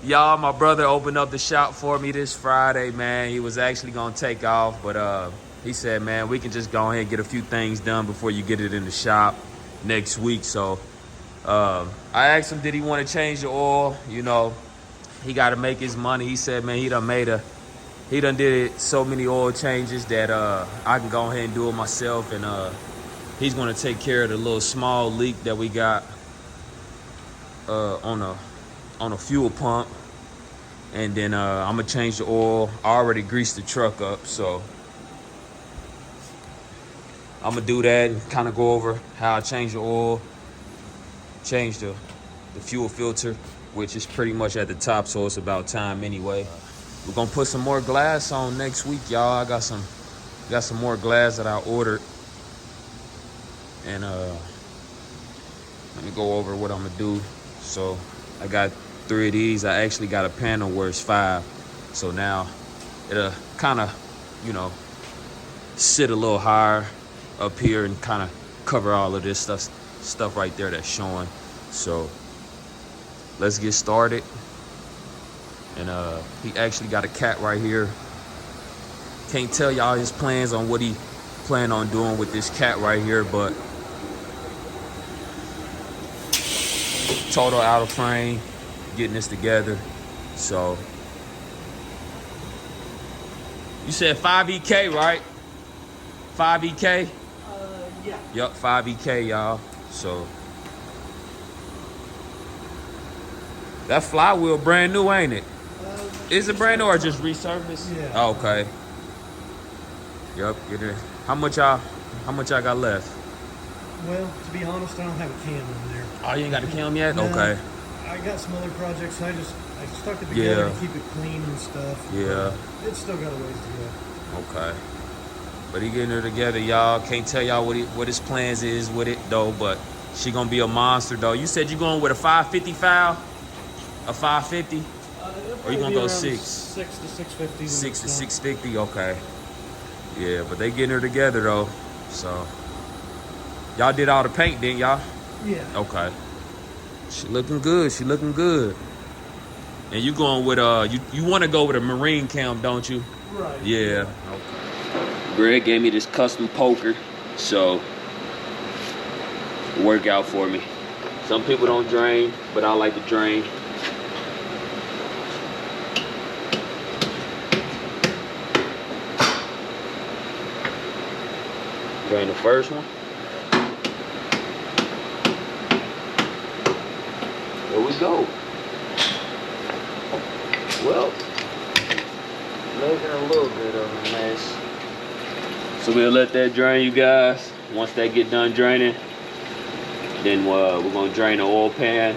Y'all, my brother opened up the shop for me this Friday, man. He was actually gonna take off, but he said, man, we can just go ahead and get a few things done before you get it in the shop next week. So I asked him, did he want to change the oil? You know, he got to make his money. He said, man, he done did so many oil changes that I can go ahead and do it myself, and he's gonna take care of the little small leak that we got on a fuel pump. And then I'm gonna change the oil. I already greased the truck up, so I'm gonna do that and kind of go over how I change the oil, change the fuel filter, which is pretty much at the top, so it's about time anyway. We're gonna put some more glass on next week, y'all. I got some more glass that I ordered, and let me go over what I'm gonna do. So I got 3 of these. I actually got a panel where it's 5, so now it'll kind of, you know, sit a little higher up here and kind of cover all of this stuff right there that's showing. So let's get started. And he actually got a cat right here. Can't tell y'all his plans on what he plan on doing with this cat right here, but total out of frame, getting this together. So you said 5EK, right? 5EK? Yeah. Yup, 5EK, y'all. So that flywheel brand new, ain't it? Is it brand new or just resurfaced? Yeah. Oh, okay. Yup, get it. How much y'all got left? Well, to be honest, I don't have a cam in there. Oh, you ain't got the cam yet? No, Okay. I got some other projects. I stuck it together to keep it clean and stuff. Yeah. It's still got a ways to go. Okay. But he getting her together, y'all. Can't tell y'all what his plans is with it, though, but she gonna be a monster, though. You said you going with a 550 foul? A 550? Or you gonna go 6? 6 to 650. 6 to 650, okay. Yeah, but they getting her together, though. So y'all did all the paint, didn't y'all? Yeah. Okay. She looking good. She looking good. And you going with you want to go with a marine cam, don't you? Right. Yeah. Okay. Greg gave me this custom poker, so work out for me. Some people don't drain, but I like to drain. Drain the first one. There we go. Well, making a little bit of a mess. So we'll let that drain, you guys. Once that get done draining, then we're gonna drain the oil pan.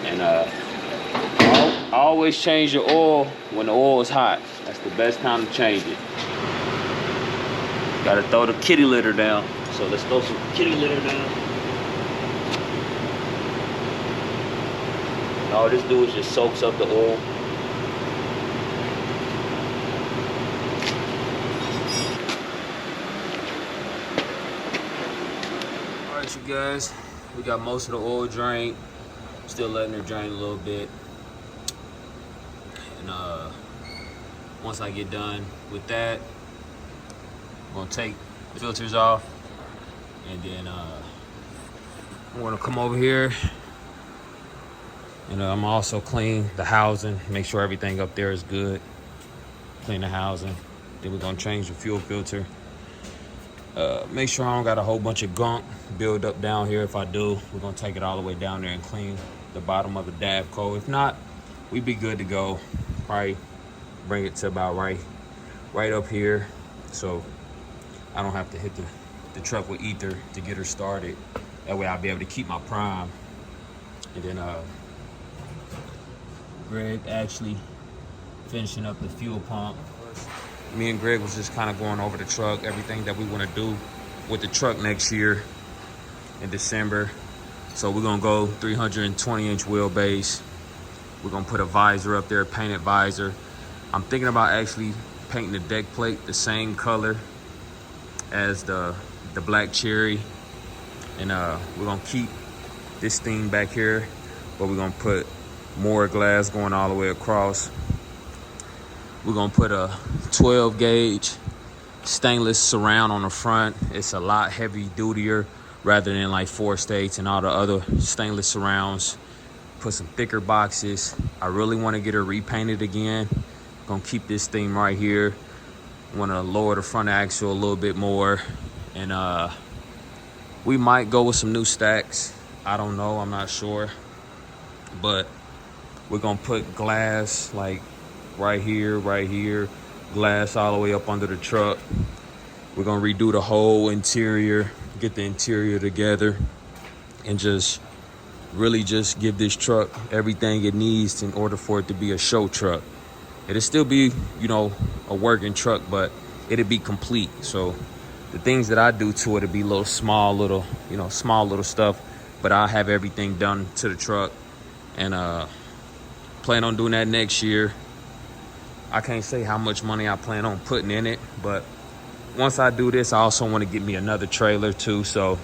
And I always change the oil when the oil is hot. That's the best time to change it. Gotta throw the kitty litter down. So let's throw some kitty litter down. And all this do is just soaks up the oil. Alright, you guys, we got most of the oil drained. Still letting her drain a little bit. And once I get done with that, I'm gonna take the filters off, and then I'm gonna come over here, and I'm also clean the housing, make sure everything up there is good. Clean the housing. Then we're gonna change the fuel filter. Make sure I don't got a whole bunch of gunk build up down here. If I do, we're gonna take it all the way down there and clean the bottom of the Davco. If not, we'd be good to go. Probably bring it to about right up here, so I don't have to hit the truck with ether to get her started. That way I'll be able to keep my prime. And then Greg actually finishing up the fuel pump. Me and Greg was just kind of going over the truck, everything that we want to do with the truck next year in December. So we're gonna go 320-inch wheelbase. We're gonna put a visor up there, painted visor. I'm thinking about actually painting the deck plate the same color as the black cherry, and we're gonna keep this thing back here, but we're gonna put more glass going all the way across. We're gonna put a 12 gauge stainless surround on the front. It's a lot heavy dutier rather than like 4-states and all the other stainless surrounds. Put some thicker boxes. I really want to get her repainted again. Gonna keep this thing right here. Want to lower the front axle a little bit more, and we might go with some new stacks. I don't know, I'm not sure, but we're gonna put glass like right here, glass all the way up under the truck. We're gonna redo the whole interior, get the interior together, and just really just give this truck everything it needs in order for it to be a show truck. It'll still be, you know, a working truck, but it'll be complete. So the things that I do to it'll be small little stuff, but I'll have everything done to the truck, and plan on doing that next year. I can't say how much money I plan on putting in it, but once I do this, I also want to get me another trailer too. So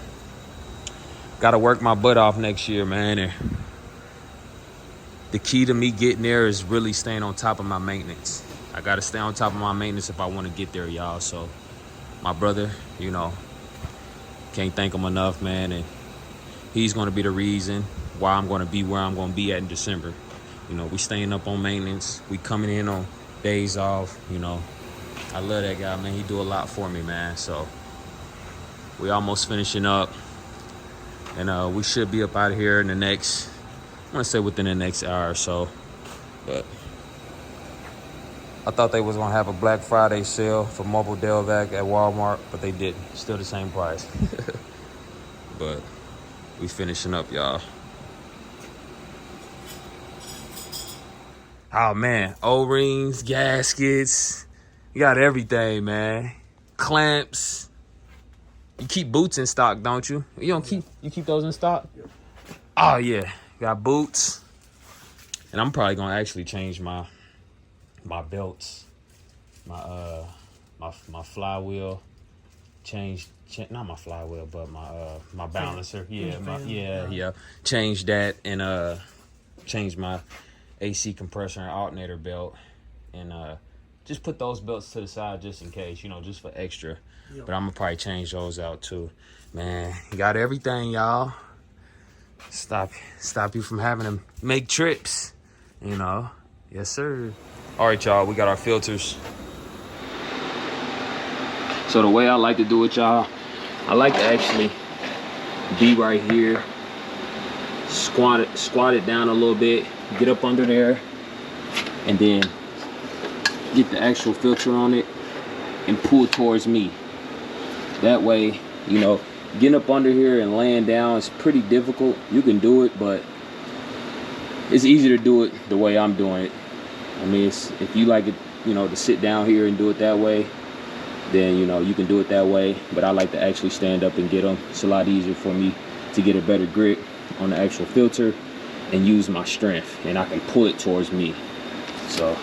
got to work my butt off next year, man. And the key to me getting there is really staying on top of my maintenance. I got to stay on top of my maintenance if I want to get there, y'all. So my brother, you know, can't thank him enough, man. And he's going to be the reason why I'm going to be where I'm going to be at in December. You know, we staying up on maintenance. We coming in on days off, you know. I love that guy, man. He do a lot for me, man. So we almost finishing up. And we should be up out of here in the next, I want to say within the next hour or so. But I thought they was going to have a Black Friday sale for mobile Delvac at Walmart, but they didn't. Still the same price. But we finishing up, y'all. Oh, man. O-rings, gaskets. You got everything, man. Clamps. You keep boots in stock, don't you? You keep those in stock? Yeah. Oh, yeah. Got boots. And I'm probably going to actually change my belts. My flywheel. Not my flywheel, but my balancer. Yeah. Change that, and change my AC compressor and alternator belt, and just put those belts to the side just in case, you know, just for extra. Yep. But I'm gonna probably change those out too. Man, you got everything, y'all. Stop you from having to make trips, you know. Yes, sir. All right, y'all, we got our filters. So the way I like to do it, y'all, I like to actually be right here, squat it down a little bit, get up under there, and then get the actual filter on it and pull towards me. That way, you know, getting up under here and laying down is pretty difficult. You can do it, but it's easier to do it the way I'm doing it. I mean, if you like it, you know, to sit down here and do it that way, then, you know, you can do it that way. But I like to actually stand up and get them. It's a lot easier for me to get a better grip on the actual filter and use my strength, and I can pull it towards me. So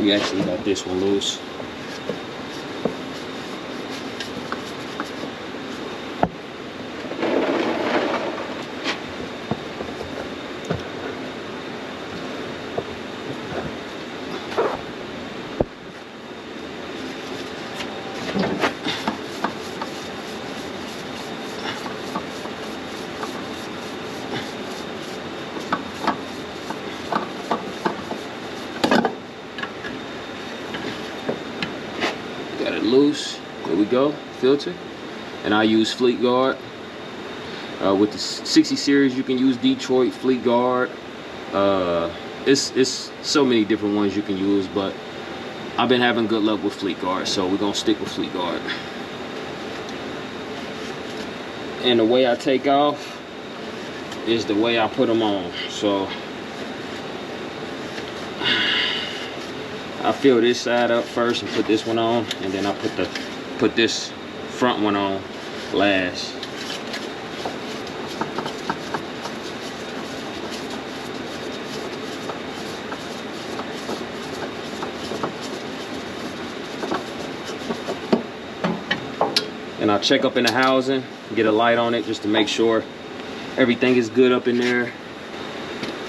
we actually got this one loose. Loose. There we go. Filter. And I use Fleet Guard. With the 60 series, you can use Detroit, Fleet Guard. It's so many different ones you can use, but I've been having good luck with Fleet Guard, so we're gonna stick with Fleet Guard. And the way I take off is the way I put them on. So I fill this side up first and put this one on, and then I put this front one on last. And I'll check up in the housing, get a light on it just to make sure Everything is good up in there.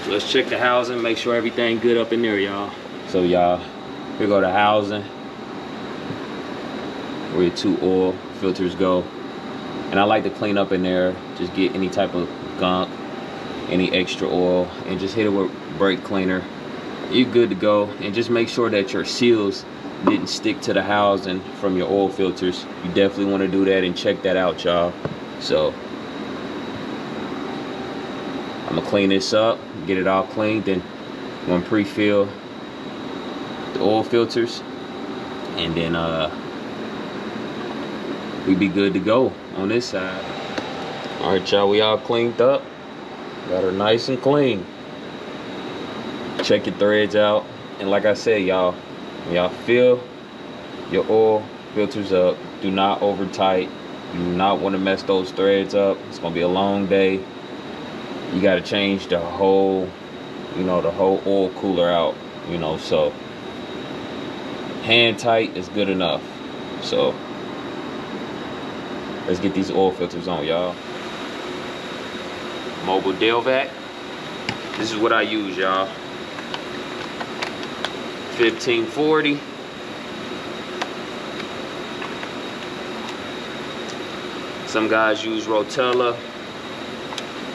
Let's check the housing, make sure everything good up in there, y'all. So y'all, here go the housing, where your 2 oil filters go. And I like to clean up in there, just get any type of gunk, any extra oil, and just hit it with brake cleaner. You're good to go. And just make sure that your seals didn't stick to the housing from your oil filters. You definitely want to do that and check that out, y'all. So I'm gonna clean this up, get it all cleaned, then I'm gonna pre-fill the oil filters, and then we be good to go on this side. All right, y'all, we all cleaned up, got her nice and clean. Check your threads out, and like I said, y'all, when y'all fill your oil filters up, do not over tight. You do not want to mess those threads up. It's gonna be a long day. You got to change the whole, the whole oil cooler out, so hand tight is good enough. So let's get these oil filters on, y'all. Mobil Delvac. This is what I use, y'all. 1540. Some guys use Rotella.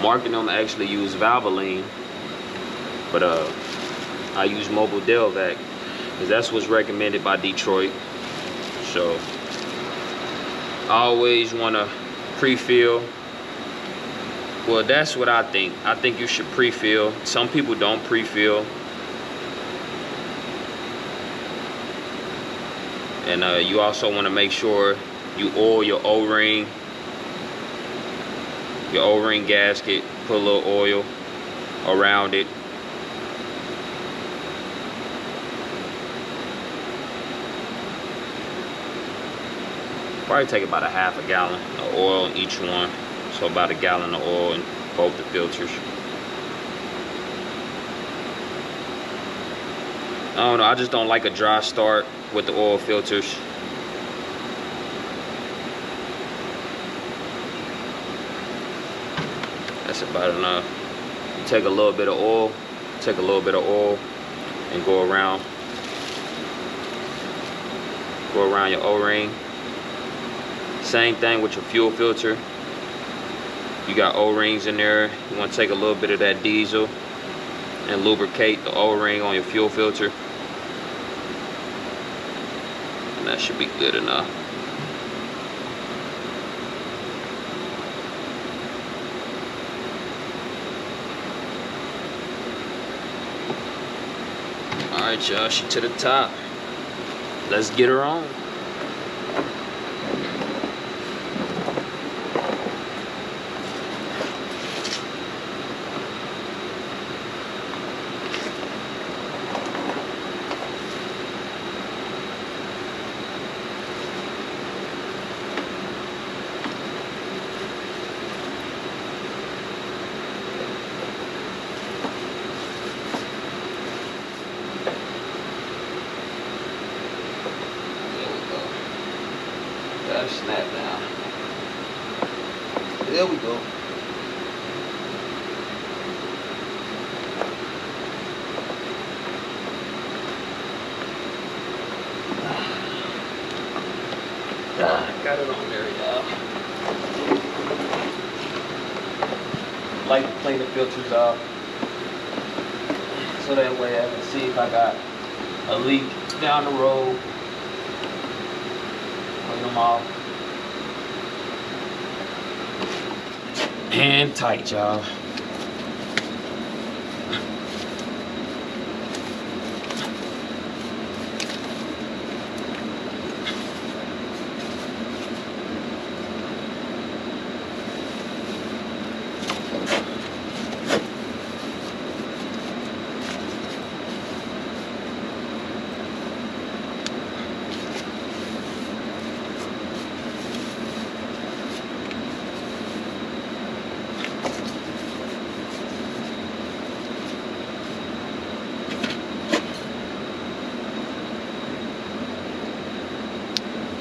Mark and them actually use Valvoline, but I use Mobil Delvac because that's what's recommended by Detroit. So I always want to pre-fill. Well, that's what I think. I think you should pre-fill. Some people don't pre-fill, and you also want to make sure you oil your O-ring. Your O-ring gasket, put a little oil around it. Probably take about a half a gallon of oil in each one. So about a gallon of oil in both the filters. I don't know, I just don't like a dry start with the oil filters. That's about enough. You take a little bit of oil, and go around your O-ring. Same thing with your fuel filter. You got O-rings in there. You want to take a little bit of that diesel and lubricate the O-ring on your fuel filter. And that should be good enough. Alright, y'all, she to the top. Let's get her on. Snap down. There we go. Got it on there, y'all. Like to clean the filters off, so that way I can see if I got a leak down the road. Clean them off. Hand tight, y'all.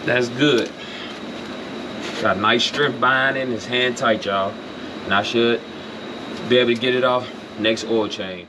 That's good. Got a nice strip binding. It's hand tight, y'all. And I should Be able to get it off. Next oil change.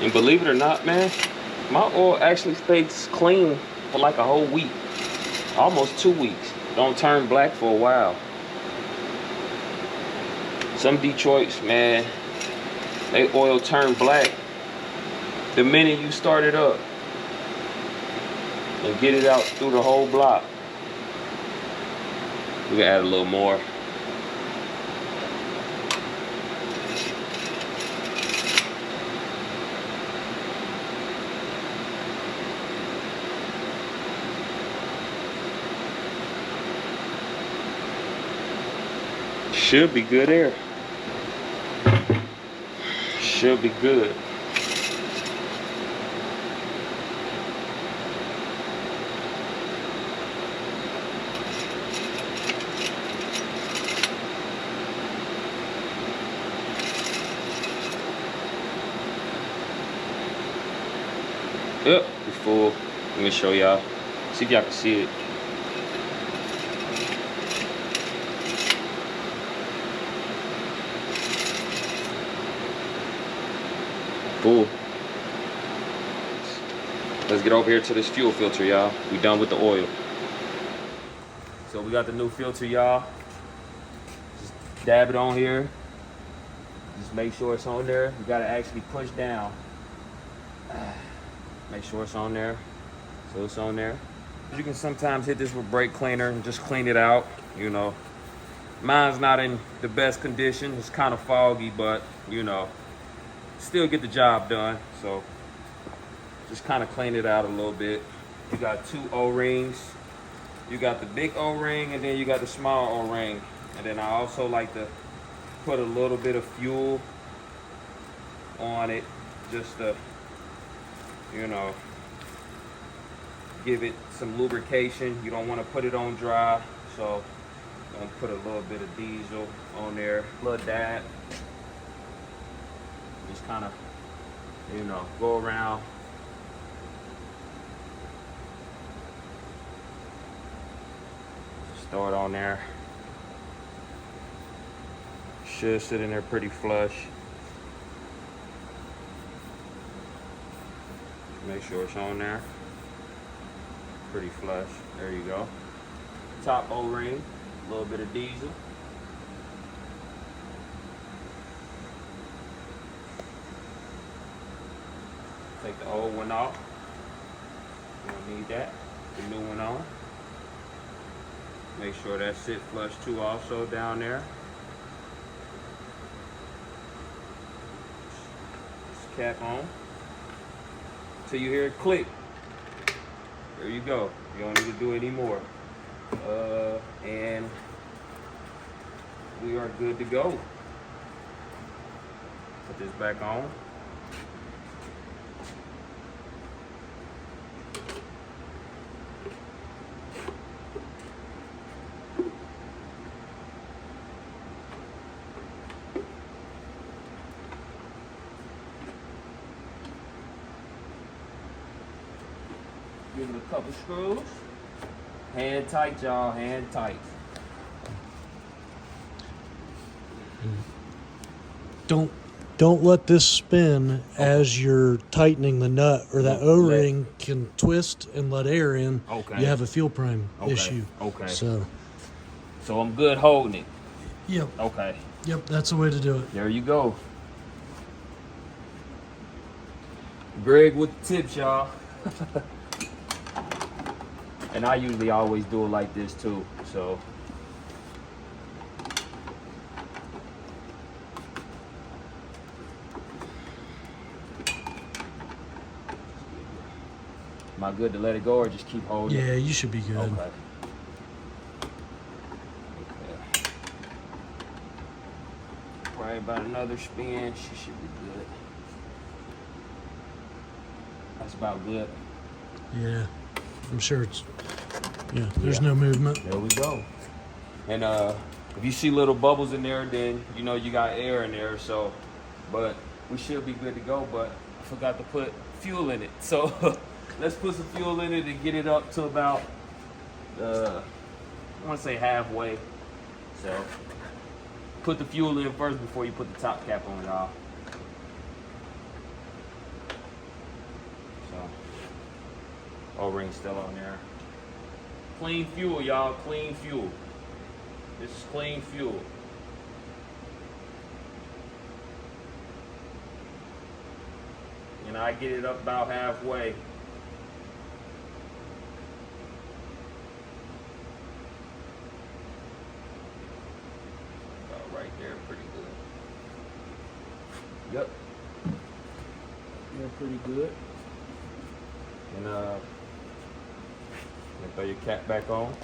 And believe it or not, man, my oil actually stays clean for like a whole week. Almost 2 weeks. Don't turn black for a while. Some Detroits, man, they oil turn black the minute you start it up and get it out through the whole block. We can add a little more. Should be good air. Should be good. Yep, we full. Let me show y'all. See if y'all can see it. Full. Let's get over here to this fuel filter, y'all. We done with the oil. So we got the new filter, y'all. Just dab it on here. Just make sure it's on there. You gotta actually push down. Make sure it's on there. So it's on there. You can sometimes hit this with brake cleaner and just clean it out, you know. Mine's not in the best condition. It's kind of foggy, but you know, still get the job done. So just kind of clean it out a little bit. You got 2 O-rings. You got the big O-ring and then you got the small O-ring. And then I also like to put a little bit of fuel on it just to, you know, give it some lubrication. You don't want to put it on dry, so I'm gonna put a little bit of diesel on there, a little dab. Just kind of, you know, go around. Just throw it on there. Should sit in there pretty flush. Make sure it's on there. Pretty flush. There you go. Top O-ring, a little bit of diesel. Take the old one off. You don't need that. The new one on. Make sure that sit flush too also down there. cap on till you hear it click. There you go. You don't need to do any more. And we are good to go. Put this back on. Give it a couple screws. Hand tight, y'all, hand tight. Don't let this spin as you're tightening the nut, or that O-ring can twist and let air in. Okay. You have a fuel prime issue. Okay. So I'm good holding it. yep, Okay. yep, that's the way to do it. There you go. Greg with the tips, y'all. And I usually always do it like this too, so. Am I good to let it go or just keep holding it? Yeah, you should be good. Okay. Probably about another spin, she should be good. That's about good. Yeah, I'm sure it's. Yeah, there's Yeah. no movement. There we go. And if you see little bubbles in there, then you know you got air in there. So, but we should be good to go. But I forgot to put fuel in it. So let's put some fuel in it and get it up to about, I want to say halfway. So put the fuel in first before you put the top cap on, y'all. So O-ring still on there. Clean fuel, y'all. Clean fuel. This is clean fuel. And I get it up about halfway. About right there, pretty good. Yep. Yeah, pretty good. And throw your cap back on.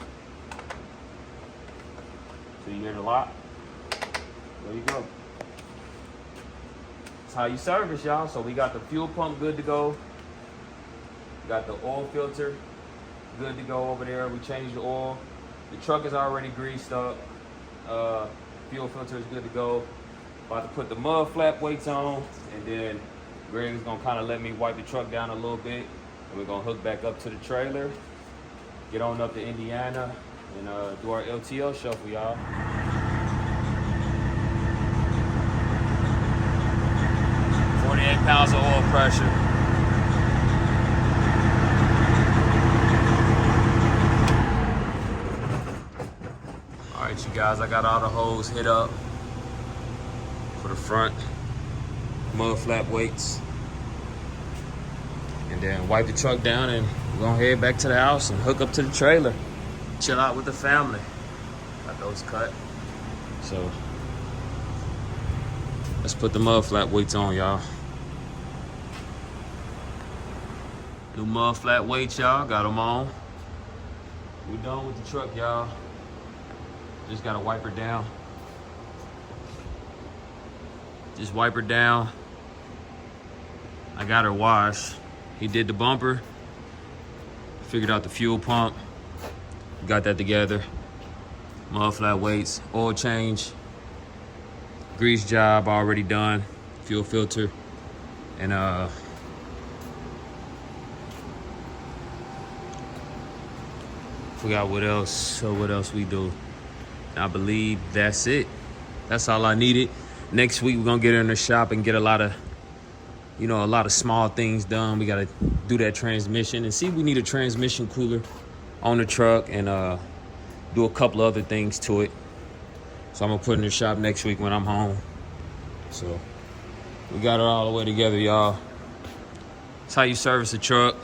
So you hear the lock. There you go. That's how you service, y'all. So we got the fuel pump good to go. We got the oil filter good to go over there. We changed the oil. The truck is already greased up. Fuel filter is good to go. About to put the mud flap weights on, and then Greg is gonna kind of let me wipe the truck down a little bit, and we're gonna hook back up to the trailer. Get on up to Indiana and do our LTL shuffle, y'all. £48 of oil pressure. All right, you guys, I got all the hose hit up for the front mud flap weights. And then wipe the truck down, and we're gonna head back to the house and hook up to the trailer. Chill out with the family. Got those cut. So let's put the mud flat weights on, y'all. New mud flat weights, y'all. Got them on. We're done with the truck, y'all. Just gotta wipe her down. Just wipe her down. I got her washed. He did the bumper. Figured out the fuel pump. Got that together. Mud flat weights, oil change, grease job already done, fuel filter, and forgot what else. So what else we do? I believe that's it. That's all I needed. Next week we're gonna get in the shop and get a lot of small things done. We gotta do that transmission and see if we need a transmission cooler on the truck, and do a couple other things to it. So I'm gonna put it in the shop next week when I'm home. So we got it all the way together, y'all. That's how you service a truck.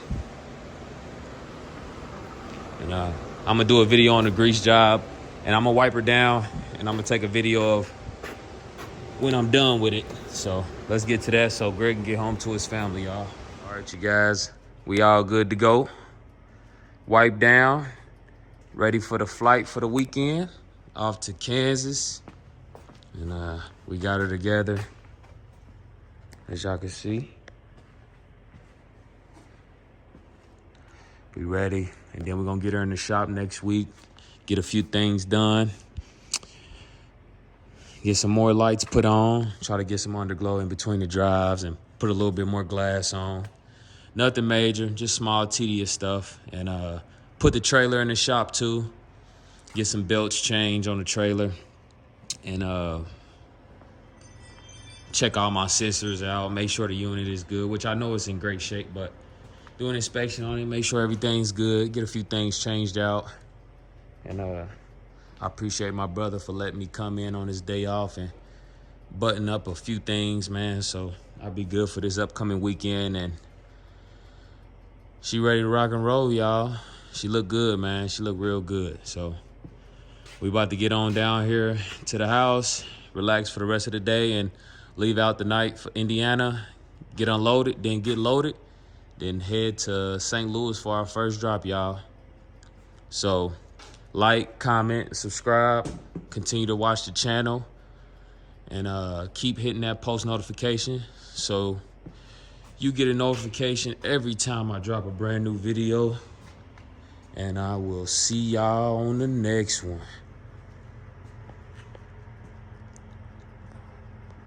And I'm gonna do a video on the grease job, and I'm gonna wipe her down, and I'm gonna take a video of when I'm done with it. So let's get to that so Greg can get home to his family, y'all. All right, you guys, we all good to go. Wipe down, ready for the flight for the weekend, off to Kansas. And we got her together, as y'all can see. We ready, and then we're gonna get her in the shop next week, get a few things done, get some more lights put on, try to get some underglow in between the drives and put a little bit more glass on. Nothing major, just small tedious stuff. And put the trailer in the shop too, get some belts changed on the trailer, and check all my sensors out, make sure the unit is good, which I know it's in great shape, but do an inspection on it, make sure everything's good, get a few things changed out. And I appreciate my brother for letting me come in on his day off and button up a few things, man. So I'll be good for this upcoming weekend. And she ready to rock and roll, y'all. She look good, man. She look real good. So we about to get on down here to the house, relax for the rest of the day, and leave out the night for Indiana, get unloaded, then get loaded, then head to St. Louis for our first drop, y'all. So like, comment, subscribe, continue to watch the channel, and keep hitting that post notification so you get a notification every time I drop a brand new video. And I will see y'all on the next one.